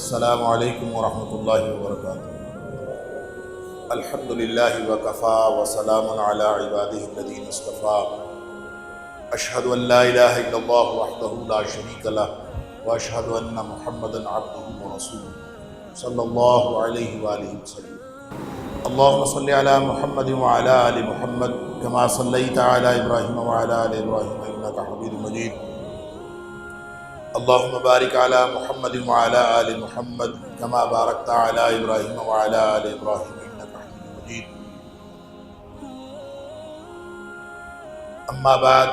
السلام علیکم ورحمۃ اللہ وبرکاتہ۔ الحمدللہ وکفا وسلام علی عبادہ الذین اصطفیٰ۔ اشہد ان لا الہ الا اللہ وحدہ لا شریک لہ واشہد ان محمدا عبدہ ورسولہ صلی اللہ علیہ وآلہ وسلم۔ اللہم صلی علی محمد وعلی آل محمد کما صلیت علی ابراہیم وعلی آل ابراہیم انک حمید مجید۔ اللہم بارک علی محمد وعلی آل محمد کما بارکت علی ابراہیم وعلی آل ابراہیم انک حمید مجید۔ اما بعد،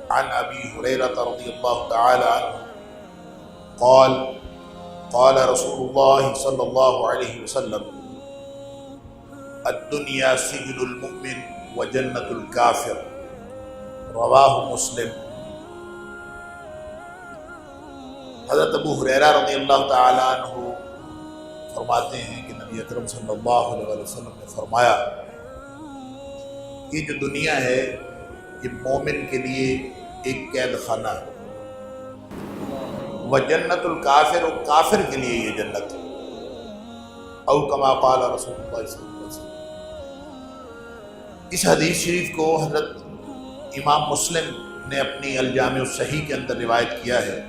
عن ابی ہریرہ رضی اللہ تعالی عنہ قال قال رسول اللہ صلی اللہ علیہ وسلم الدنیا سجن المؤمن وجنت الکافر، رواہ مسلم۔ حضرت ابو ہریرہ رضی اللہ تعالیٰ عنہ فرماتے ہیں کہ نبی اکرم صلی اللہ علیہ وسلم نے فرمایا یہ جو دنیا ہے یہ مومن کے لیے ایک قید خانہ ہے، وجنت الکافر، اور کافر کے لیے یہ جنت ہے، او کما قال رسول اللہ صلی اللہ علیہ وسلم۔ اس حدیث شریف کو حضرت امام مسلم نے اپنی الجامع الصحیح کے اندر روایت کیا ہے،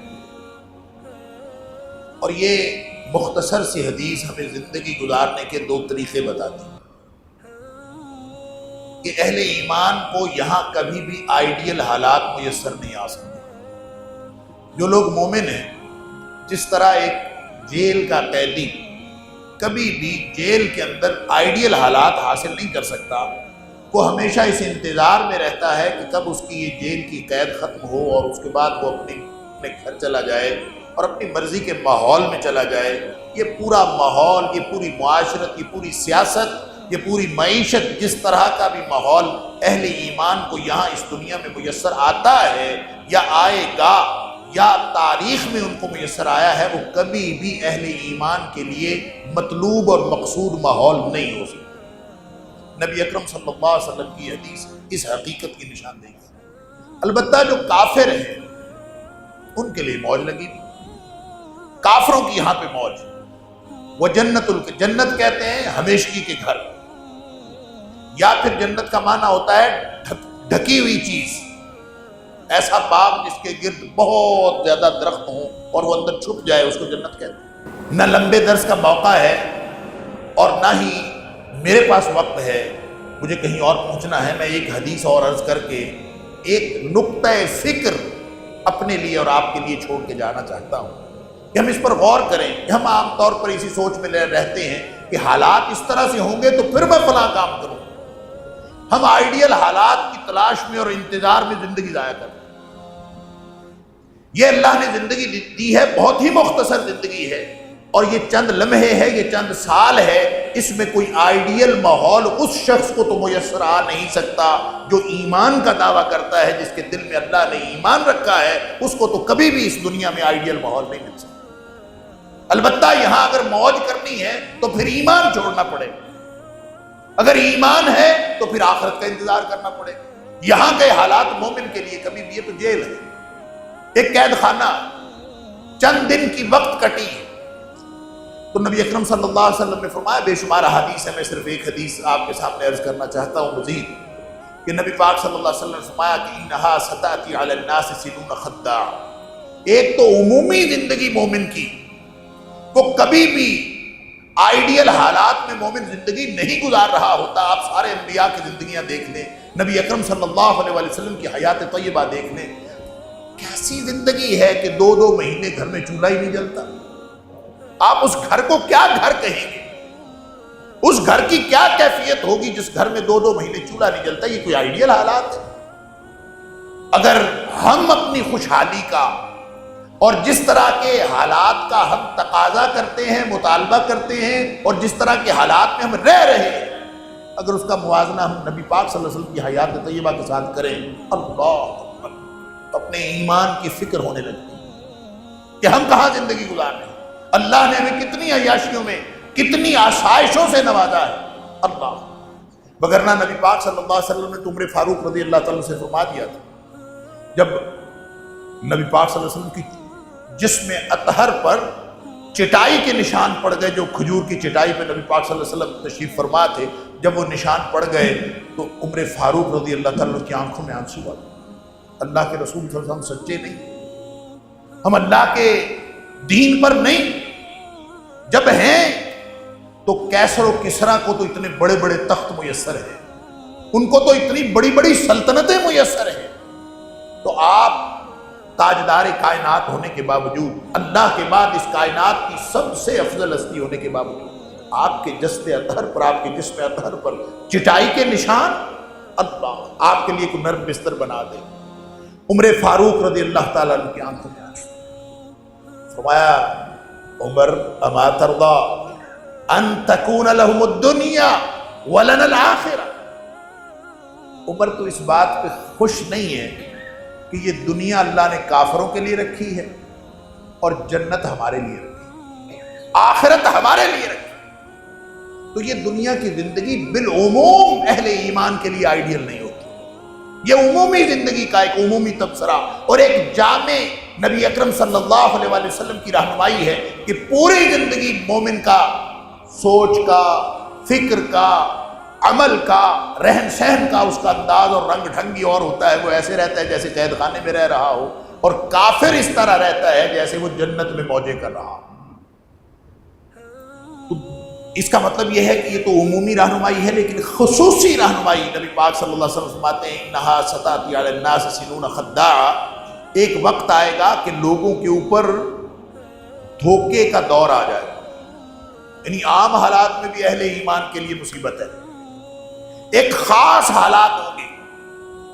اور یہ مختصر سی حدیث ہمیں زندگی گزارنے کے دو طریقے بتاتی ہیں کہ اہل ایمان کو یہاں کبھی بھی آئیڈیل حالات میسر نہیں آ سکتے۔ جو لوگ مومن ہیں، جس طرح ایک جیل کا قیدی کبھی بھی جیل کے اندر آئیڈیل حالات حاصل نہیں کر سکتا، وہ ہمیشہ اس انتظار میں رہتا ہے کہ کب اس کی یہ جیل کی قید ختم ہو اور اس کے بعد وہ اپنے گھر چلا جائے اور اپنی مرضی کے ماحول میں چلا جائے۔ یہ پورا ماحول، یہ پوری معاشرت، یہ پوری سیاست، یہ پوری معیشت، جس طرح کا بھی ماحول اہل ایمان کو یہاں اس دنیا میں میسر آتا ہے یا آئے گا یا تاریخ میں ان کو میسر آیا ہے، وہ کبھی بھی اہل ایمان کے لیے مطلوب اور مقصود ماحول نہیں ہو سکتا۔ نبی اکرم صلی اللہ علیہ وسلم کی حدیث اس حقیقت کی نشاندہی ہے۔ البتہ جو کافر ہیں ان کے لیے موج لگی بھی، کافروں کی یہاں پہ موج۔ وہ جنت کہتے ہیں ہمیشگی کے گھر، یا پھر جنت کا معنی ہوتا ہے ڈھکی ہوئی چیز، ایسا باغ جس کے گرد بہت زیادہ درخت ہوں اور وہ اندر چھپ جائے، اس کو جنت کہتے ہیں۔ نہ لمبے درس کا موقع ہے اور نہ ہی میرے پاس وقت ہے، مجھے کہیں اور پہنچنا ہے۔ میں ایک حدیث اور عرض کر کے ایک نقطہ فکر اپنے لیے اور آپ کے لیے چھوڑ کے جانا چاہتا ہوں کہ ہم اس پر غور کریں۔ ہم عام طور پر اسی سوچ میں رہتے ہیں کہ حالات اس طرح سے ہوں گے تو پھر میں فلاں کام کروں۔ ہم آئیڈیل حالات کی تلاش میں اور انتظار میں زندگی ضائع کرتے ہیں۔ یہ اللہ نے زندگی دی ہے، بہت ہی مختصر زندگی ہے، اور یہ چند لمحے ہے، یہ چند سال ہے۔ اس میں کوئی آئیڈیل ماحول اس شخص کو تو میسر آ نہیں سکتا جو ایمان کا دعویٰ کرتا ہے، جس کے دل میں اللہ نے ایمان رکھا ہے، اس کو تو کبھی بھی اس دنیا میں آئیڈیل ماحول نہیں مل سکتا۔ البتہ یہاں اگر موج کرنی ہے تو پھر ایمان چھوڑنا پڑے گا، اگر ایمان ہے تو پھر آخرت کا انتظار کرنا پڑے گا۔ یہاں کے حالات مومن کے لیے کبھی بھی، یہ تو جیل ہے، ایک قید خانہ، چند دن کی وقت کٹی ہے۔ تو نبی اکرم صلی اللہ علیہ وسلم نے فرمایا، بے شمار حدیث ہے، میں صرف ایک حدیث آپ کے سامنے عرض کرنا چاہتا ہوں مزید، کہ نبی پاک صلی اللہ علیہ وسلم نے فرمایا کہ انہا ستاتی علی الناس سنون خداع۔ ایک تو عمومی زندگی مومن کی، وہ کبھی بھی آئیڈیل حالات میں مومن زندگی نہیں گزار رہا ہوتا۔ آپ سارے انبیاء کی زندگیاں دیکھ لیں، نبی اکرم صلی اللہ علیہ وسلم کی حیات طیبہ دیکھ لیں، کیسی زندگی ہے کہ 2 مہینے گھر میں چولہا ہی نہیں جلتا۔ آپ اس گھر کو کیا گھر کہیں گے؟ اس گھر کی کیا کیفیت ہوگی جس گھر میں 2 مہینے چولہا نہیں جلتا؟ یہ کوئی آئیڈیل حالات ہے؟ اگر ہم اپنی خوشحالی کا اور جس طرح کے حالات کا ہم تقاضا کرتے ہیں، مطالبہ کرتے ہیں، اور جس طرح کے حالات میں ہم رہ رہے ہیں، اگر اس کا موازنہ ہم نبی پاک صلی اللہ علیہ وسلم کی حیات طیبہ کے ساتھ کریں، اللہ اکبر، اپنے ایمان کی فکر ہونے لگتی ہے کہ ہم کہاں زندگی گزار رہے ہیں۔ اللہ نے ہمیں کتنی عیاشیوں میں، کتنی آسائشوں سے نوازا ہے، اللہ۔ وگرنہ نبی پاک صلی اللہ علیہ وسلم نے عمر فاروق رضی اللہ تعالیٰ سے فرما دیا تھا، جب نبی پاک صلی اللہ علیہ وسلم کی جس میں اطہر پر چٹائی کے نشان پڑ گئے، جو کھجور کی چٹائی پہ نبی پاک صلی اللہ علیہ وسلم تشریف فرما تھے، جب وہ نشان پڑ گئے تو عمر فاروق رضی اللہ تعالیٰ کی آنکھوں میں آنسو آ گئے۔ اللہ کے رسول صلی اللہ علیہ وسلم سچے نہیں، ہم اللہ کے دین پر نہیں، جب ہیں تو کیسر و کسریٰ کو تو اتنے بڑے بڑے تخت میسر ہیں، ان کو تو اتنی بڑی بڑی سلطنتیں میسر ہیں، تو آپ تاجدار کائنات ہونے کے باوجود، اللہ کے بعد اس کائنات کی سب سے افضل ہستی ہونے کے باوجود، آپ کے جسد اطہر پر، آپ کے جسم اطہر پر چٹائی کے نشان، اللہ آپ کے لیے کوئی نرم بستر بنا دے۔ عمر فاروق رضی اللہ تعالیٰ عنہ کی آنکھوں میں آنسو، فرمایا عمر اما ترضى ان تكون لهم الدنيا ولنا الآخرة، عمر تو اس بات پہ خوش نہیں ہے کہ یہ دنیا اللہ نے کافروں کے لیے رکھی ہے اور جنت ہمارے لیے رکھی ہے، آخرت ہمارے لیے رکھی ہے۔ تو یہ دنیا کی زندگی بالعموم اہل ایمان کے لیے آئیڈیل نہیں ہوتی، یہ عمومی زندگی کا ایک عمومی تبصرہ اور ایک جامع نبی اکرم صلی اللہ علیہ وآلہ وسلم کی رہنمائی ہے کہ پوری زندگی مومن کا سوچ کا، فکر کا، عمل کا، رہن سہن کا، اس کا انداز اور رنگ ڈھنگ اور ہوتا ہے، وہ ایسے رہتا ہے جیسے قید خانے میں رہ رہا ہو، اور کافر اس طرح رہتا ہے جیسے وہ جنت میں موجے کر رہا ہو۔ اس کا مطلب یہ ہے کہ یہ تو عمومی رہنمائی ہے، لیکن خصوصی رہنمائی نبی پاک صلی اللہ علیہ وسلم فرماتے ہیں انہا ستاتی علی الناس سنون خداعا، ایک وقت آئے گا کہ لوگوں کے اوپر دھوکے کا دور آ جائے گا، یعنی عام حالات میں بھی اہل ایمان کے لیے مصیبت ہے، ایک خاص حالات ہوں گے۔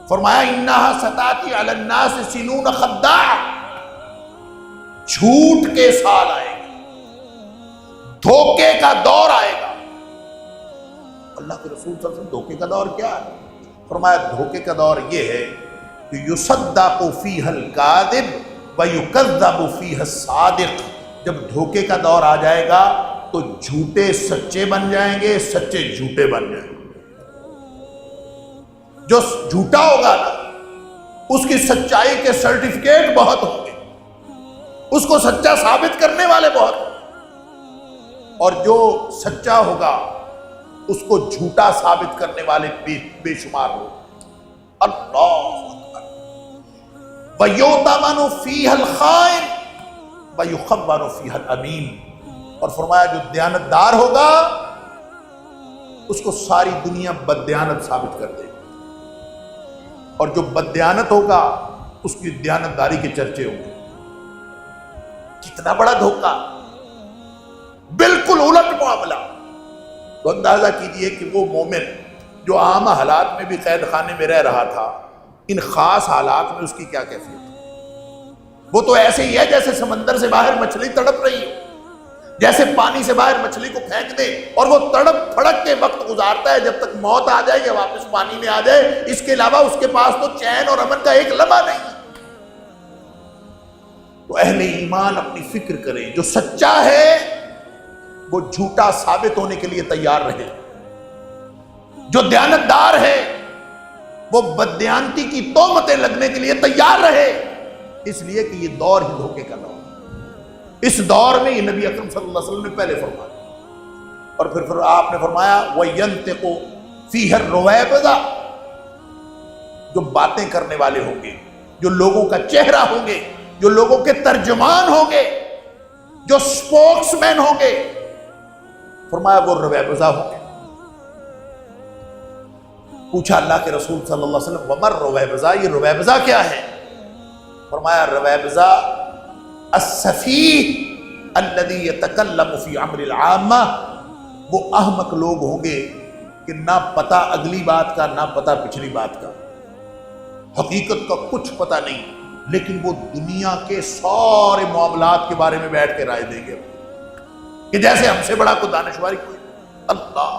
فرمایا انہا ستاتی علی الناس سنون خداعا، جھوٹ کے سال آئے گا، دھوکے کا دور آئے گا۔ اللہ کے رسول صلی اللہ علیہ وسلم دھوکے کا دور کیا ہے؟ فرمایا دھوکے کا دور یہ ہے کہ یصدق فیہ الکاذب ویکذب فیہ الصادق، جب دھوکے کا دور آ جائے گا تو جھوٹے سچے بن جائیں گے، سچے جھوٹے بن جائیں گے۔ جو جھوٹا ہوگا نا اس کی سچائی کے سرٹیفکیٹ بہت ہوں گے، اس کو سچا ثابت کرنے والے بہت ہوں گے، اور جو سچا ہوگا اس کو جھوٹا ثابت کرنے والے بے شمار ہو۔ اللہ اکبر۔ وَيُؤْتَمَنُ فِيهَا الْخَائِنُ وَيُخَوَّنُ فِيهَا الْأَمِينُ، اور فرمایا جو دیانتدار ہوگا اس کو ساری دنیا بددیانت ثابت کر دے گی، اور جو بددیانت ہوگا اس کی دیانتداری کے چرچے ہوں گے۔ کتنا بڑا دھوکہ، بالکل الٹ معاملہ۔ تو اندازہ کیجئے کہ وہ مومن جو عام حالات میں بھی قید خانے میں رہ رہا تھا، ان خاص حالات میں اس کی کیا کیفیت ہے؟ وہ تو ایسے ہی ہے جیسے سمندر سے باہر مچھلی تڑپ رہی ہو، جیسے پانی سے باہر مچھلی کو پھینک دے اور وہ تڑپ پھڑک کے وقت گزارتا ہے جب تک موت آ جائے یا واپس پانی میں آ جائے، اس کے علاوہ اس کے پاس تو چین اور امن کا ایک لمحہ نہیں۔ تو اہل ایمان اپنی فکر کریں، جو سچا ہے وہ جھوٹا ثابت ہونے کے لیے تیار رہے، جو دیانتدار ہے وہ بددیانتی کی تہمتیں لگنے کے لیے تیار رہے، اس لیے کہ یہ دور ہی دھوکے کا دور۔ اس دور میں یہ نبی اکرم صلی اللہ علیہ وسلم نے پہلے فرمایا، اور پھر آپ نے فرمایا وَيَنْتِقُ فِيهَا الرُّوَيْبِضَةُ، جو باتیں کرنے والے ہوں گے، جو لوگوں کا چہرہ ہوں گے، جو لوگوں کے ترجمان ہوں گے، جو سپوکس مین ہوں گے، فرمایا وہ رویبضہ ہوں گے۔ پوچھا اللہ کے رسول صلی اللہ علیہ وسلم وَمَا الرُّوَيْبِضَةُ، یہ رویبضہ کیا ہے؟ فرمایا رویبضہ السفیہ الذی یتکلم فی امر العامہ، وہ احمق لوگ ہوں گے کہ نہ پتہ اگلی بات کا نہ پتہ پچھلی بات کا، حقیقت کا کچھ پتہ نہیں، لیکن وہ دنیا کے سارے معاملات کے بارے میں بیٹھ کے رائے دیں گے کہ جیسے ہم سے بڑا کوئی دانشواری کوئی۔ اللہ،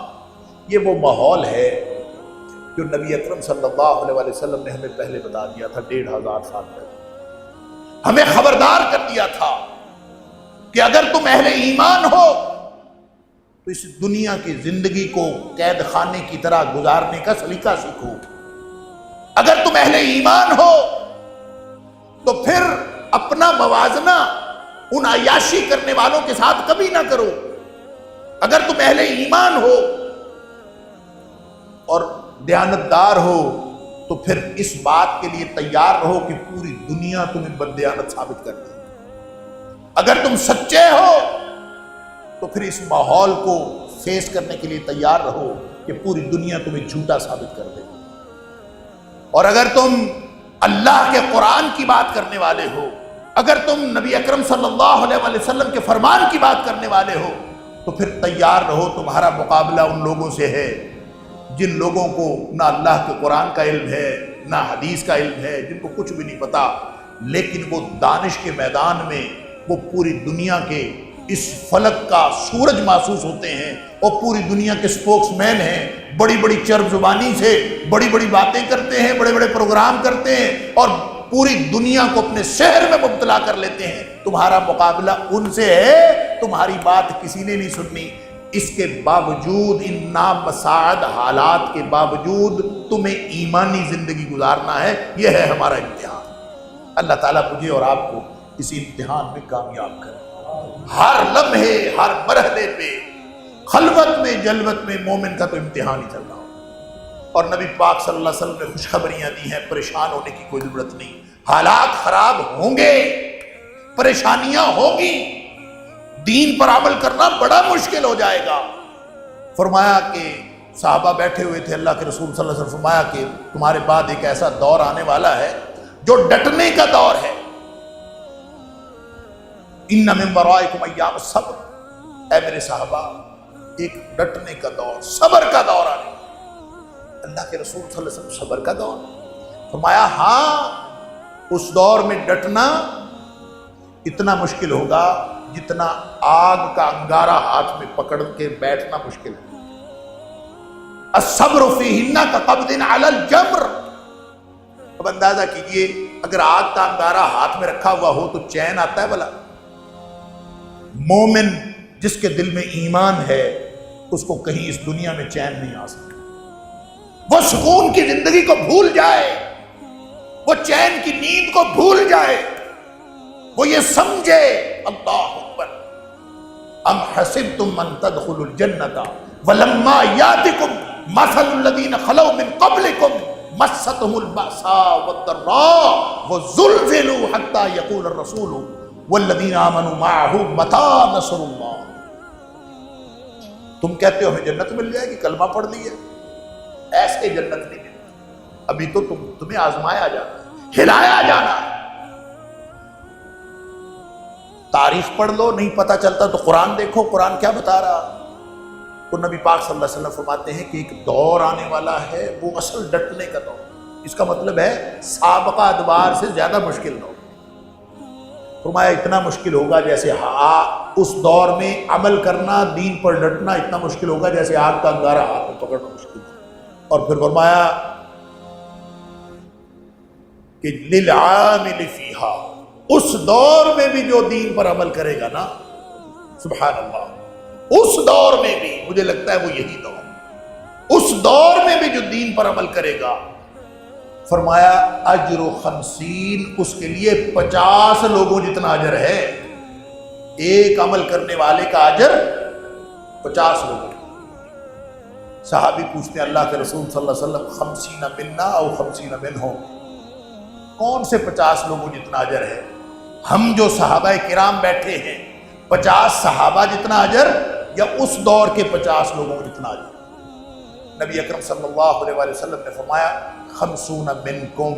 یہ وہ ماحول ہے جو نبی اکرم صلی اللہ علیہ وآلہ وسلم نے ہمیں پہلے بتا دیا تھا 1500 سال پہلے، ہمیں خبردار کر دیا تھا کہ اگر تم اہل ایمان ہو تو اس دنیا کی زندگی کو قید خانے کی طرح گزارنے کا سلیقہ سیکھو، اگر تم اہل ایمان ہو تو پھر اپنا موازنہ ان عیاشی کرنے والوں کے ساتھ کبھی نہ کرو. اگر تم اہل ایمان ہو اور دیانتدار ہو تو پھر اس بات کے لیے تیار رہو کہ پوری دنیا تمہیں بددیانت ثابت کر دے. اگر تم سچے ہو تو پھر اس ماحول کو فیس کرنے کے لیے تیار رہو کہ پوری دنیا تمہیں جھوٹا ثابت کر دے. اور اگر تم اللہ کے قرآن کی بات کرنے والے ہو، اگر تم نبی اکرم صلی اللہ علیہ وسلم کے فرمان کی بات کرنے والے ہو تو پھر تیار رہو، تمہارا مقابلہ ان لوگوں سے ہے جن لوگوں کو نہ اللہ کے قرآن کا علم ہے نہ حدیث کا علم ہے، جن کو کچھ بھی نہیں پتا، لیکن وہ دانش کے میدان میں وہ پوری دنیا کے اس فلک کا سورج محسوس ہوتے ہیں اور پوری دنیا کے سپوکس مین ہیں. بڑی بڑی چرب زبانی سے بڑی بڑی باتیں کرتے ہیں، بڑے بڑے پروگرام کرتے ہیں اور پوری دنیا کو اپنے شہر میں مبتلا کر لیتے ہیں. تمہارا مقابلہ ان سے ہے، تمہاری بات کسی نے نہیں سننی. اس کے باوجود، ان نامساعد حالات کے باوجود تمہیں ایمانی زندگی گزارنا ہے. یہ ہے ہمارا امتحان. اللہ تعالیٰ مجھے اور آپ کو اس امتحان میں کامیاب کرے. ہر لمحے، ہر مرحلے پہ، خلوت میں جلوت میں مومن کا تو امتحان ہی چل رہا ہو. اور نبی پاک صلی اللہ علیہ وسلم نے خوشخبریاں دی ہیں، پریشان ہونے کی کوئی ضرورت نہیں. حالات خراب ہوں گے، پریشانیاں ہوں گی، دین پر عمل کرنا بڑا مشکل ہو جائے گا. فرمایا کہ صحابہ بیٹھے ہوئے تھے، اللہ کے رسول صلی اللہ علیہ وسلم فرمایا کہ تمہارے بعد ایک ایسا دور آنے والا ہے جو ڈٹنے کا دور ہے. ان من ورائکم ایام الصبر، اے میرے صحابہ ایک ڈٹنے کا دور، صبر کا دور آنے. اللہ کے رسول صلی اللہ علیہ وسلم صبر کا دور. فرمایا ہاں، اس دور میں ڈٹنا اتنا مشکل ہوگا جتنا آگ کا انگارہ ہاتھ میں پکڑ کے بیٹھنا مشکل ہے. الصبر فیہن کقبض علی الجمر. اب اندازہ کیجئے اگر آگ کا انگارہ ہاتھ میں رکھا ہوا ہو تو چین آتا ہے بھلا؟ مومن جس کے دل میں ایمان ہے اس کو کہیں اس دنیا میں چین نہیں آ سکتا. وہ سکون کی زندگی کو بھول جائے، وہ چین کی نیند کو بھول جائے، وہ یہ سمجھے اللہ اکبر، ام حسبتم ان تدخلوا الجنۃ ولما یاتکم مثل الذین خلوا من قبلکم مستهم البأساء والضراء وزلزلوا حتى يقول الرسول والذین آمنوا معه متى نصر اللہ. تم کہتے ہو ہمیں جنت مل جائے گی، کلمہ پڑھ لیا، ایسے جنت نہیں ملتی. ابھی تو تمہیں آزمایا جانا ہے، ہلایا جانا ہے. تاریخ پڑھ لو، نہیں پتہ چلتا تو قرآن دیکھو، قرآن کیا بتا رہا. تو نبی پاک صلی اللہ علیہ وسلم فرماتے ہیں کہ ایک دور آنے والا ہے، وہ اصل ڈٹنے کا دور. اس کا مطلب ہے سابقہ ادوار سے زیادہ مشکل دور. فرمایا اتنا مشکل ہوگا جیسے اس دور میں عمل کرنا، دین پر ڈٹنا اتنا مشکل ہوگا جیسے آگ کا انگارہ ہاتھ میں پکڑنا مشکل ہے. اور پھر فرمایا کہ للعامل فیہا، اس دور میں بھی جو دین پر عمل کرے گا نا، سبحان اللہ، اس دور میں بھی، مجھے لگتا ہے وہ یہی دور، اس دور میں بھی جو دین پر عمل کرے گا، فرمایا اجر 50، اس کے لیے 50 لوگوں جتنا اجر ہے. ایک عمل کرنے والے کا اجر 50 لوگوں. صحابی پوچھتے ہیں اللہ کے رسول صلی اللہ علیہ وسلم 50 منا او 50 منہم، کون سے 50 لوگوں جتنا اجر ہے؟ ہم جو صحابہ کرام بیٹھے ہیں 50 صحابہ جتنا اجر یا اس دور کے 50 لوگوں جتنا اجر؟ نبی اکرم صلی اللہ علیہ وسلم نے فرمایا 50 منکم،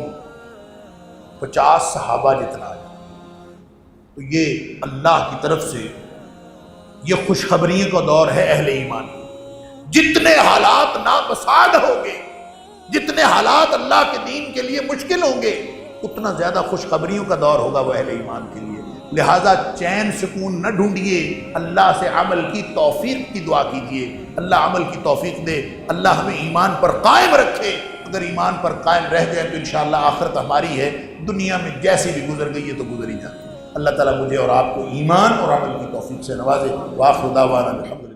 50 صحابہ جتنا ہے. تو یہ اللہ کی طرف سے یہ خوشخبری کا دور ہے اہل ایمان. جتنے حالات نابساڈ ہوں گے، جتنے حالات اللہ کے دین کے لیے مشکل ہوں گے، اتنا زیادہ خوشخبریوں کا دور ہوگا وہ اہل ایمان کے لیے. لہٰذا چین سکون نہ ڈھونڈیے، اللہ سے عمل کی توفیق کی دعا کیجیے. اللہ عمل کی توفیق دے، اللہ ہمیں ایمان پر قائم رکھے. اگر ایمان پر قائم رہ گئے تو انشاءاللہ آخرت ہماری ہے. دنیا میں جیسی بھی گزر گئی ہے تو گزر ہی جاتی ہے. اللہ تعالیٰ مجھے اور آپ کو ایمان اور عمل کی توفیق سے نوازے. وآخر دعوانا الحمدللہ.